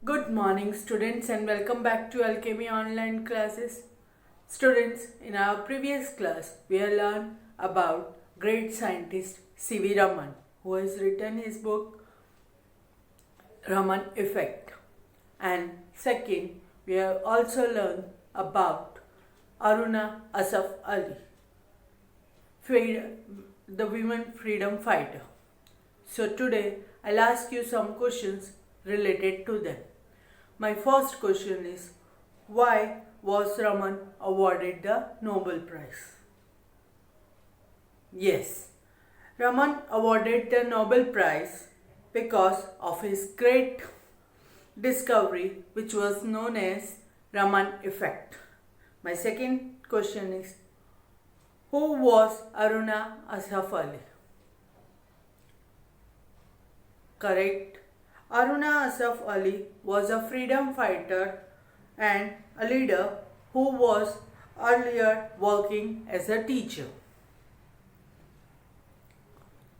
Good morning students and welcome back to Alchemy online classes. Students, in our previous class we have learned about great scientist C.V. Raman, who has written his book Raman Effect. And second, we have also learned about Aruna Asaf Ali, the women freedom fighter. So today I'll ask you some questions related to them. My first question is, why was Raman awarded the Nobel Prize? Yes, Raman awarded the Nobel Prize because of his great discovery, which was known as Raman Effect. My second question is, who was Aruna Asaf Ali? Correct. Aruna Asaf Ali was a freedom fighter and a leader who was earlier working as a teacher.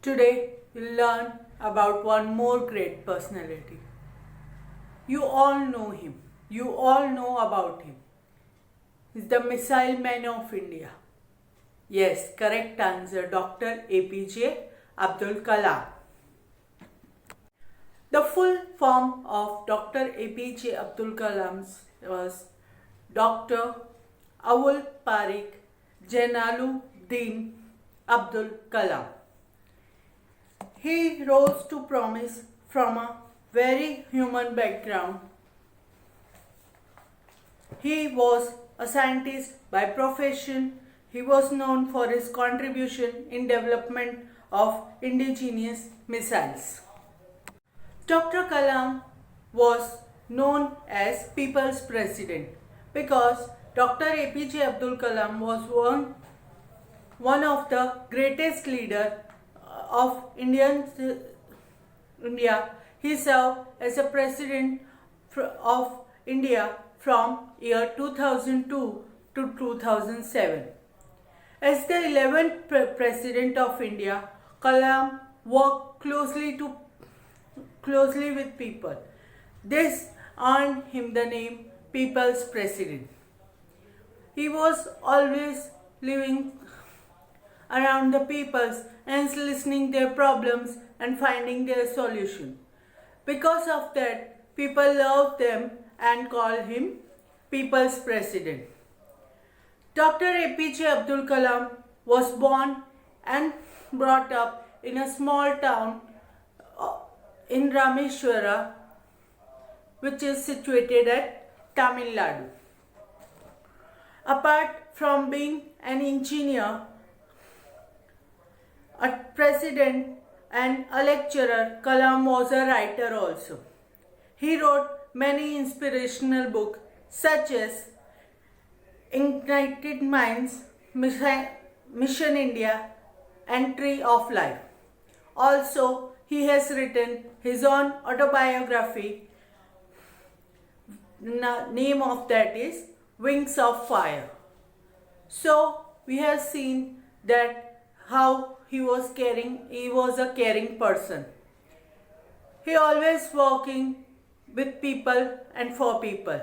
Today we'll learn about one more great personality. You all know him. You all know about him. He's the Missile Man of India. Yes, correct answer, Dr. A.P.J. Abdul Kalam. The full form of Dr. A.P.J. Abdul Kalam was Dr. Awul Parik Jainaluddin Abdul Kalam. He rose to promise from a very human background. He was a scientist by profession. He was known for his contribution in development of indigenous missiles. Dr. Kalam was known as People's President because Dr. A.P.J. Abdul Kalam was one of the greatest leaders of India. He served as a President of India from year 2002 to 2007. As the 11th President of India, Kalam worked closely with people. This earned him the name People's President. He was always living around the peoples and listening their problems and finding their solution. Because of that, people loved them and called him People's President. Dr. A.P.J. Abdul Kalam was born and brought up in a small town in Rameshwara, which is situated at Tamil Nadu. Apart from being an engineer, a president and a lecturer, Kalam was a writer also. He wrote many inspirational books such as Ignited Minds, Mission India and Tree of Life. Also, he has written his own autobiography. Name of that is Wings of Fire. So we have seen that how he was a caring person. He always working with people and for people.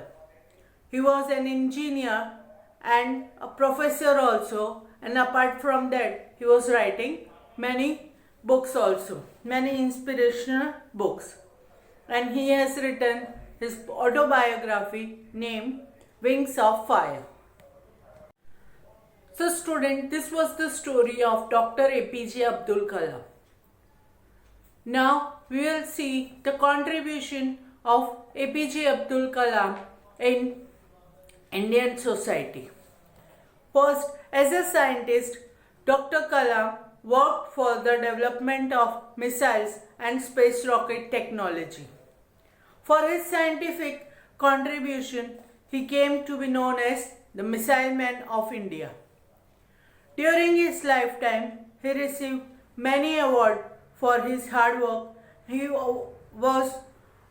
He was an engineer and a professor also, and apart from that he was writing many books also, many inspirational books, and he has written his autobiography named Wings of Fire. So student, this was the story of Dr. A.P.J. Abdul Kalam. Now we will see the contribution of A.P.J. Abdul Kalam in Indian society. First, as a scientist, Dr. Kalam worked for the development of missiles and space rocket technology. For his scientific contribution, he came to be known as the Missile Man of India. During his lifetime, he received many awards for his hard work. He was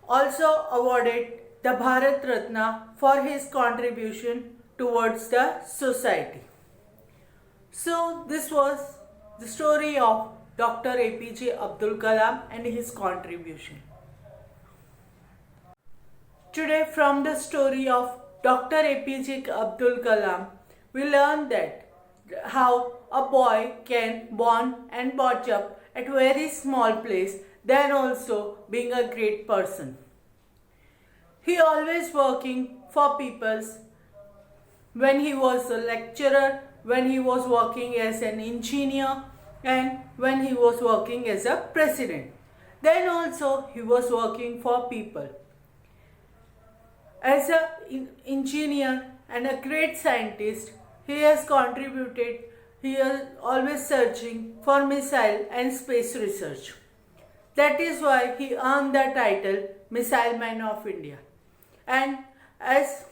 also awarded the Bharat Ratna for his contribution towards the society. So this was the story of Dr. A.P.J. Abdul Kalam and his contribution. Today, from the story of Dr. A.P.J. Abdul Kalam, we learn that how a boy can born and brought up at a very small place, then also being a great person. He always working for peoples. When he was a lecturer, when he was working as an engineer, and when he was working as a president. Then also he was working for people. As an engineer and a great scientist, he has contributed, he is always searching for missile and space research. That is why he earned the title Missile Man of India. And as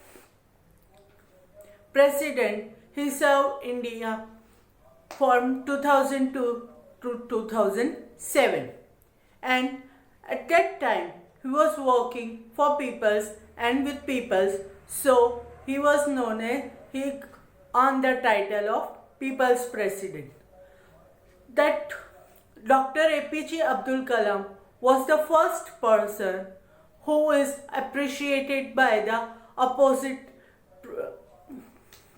president, he served India from 2002 to 2007. And at that time, he was working for peoples and with peoples, so he was known as, he earned the title of People's President. That Dr. A.P.J. Abdul Kalam was the first person who is appreciated by the opposite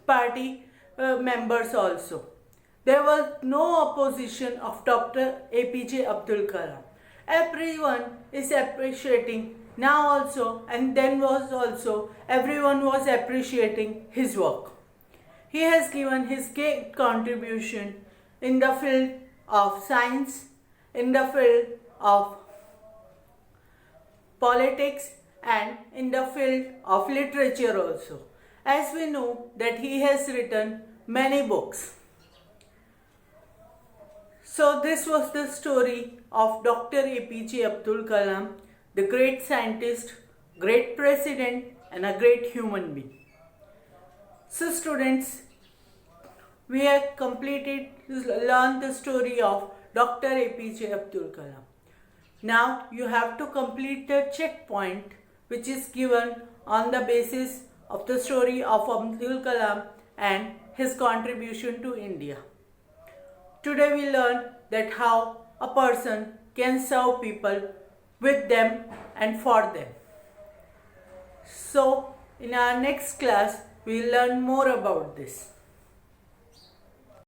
party members also. There was no opposition of Dr. A.P.J. Abdul Kalam. Everyone is appreciating now also, and then was also, everyone was appreciating his work. He has given his great contribution in the field of science, in the field of politics, and in the field of literature also. As we know that he has written many books. So this was the story of Dr. A.P.J. Abdul Kalam, the great scientist, great president, and a great human being. So students, we have learned the story of Dr. A.P.J. Abdul Kalam. Now you have to complete the checkpoint which is given on the basis of the story of Abdul Kalam and his contribution to India. Today we learn that how a person can serve people with them and for them. So in our next class we will learn more about this.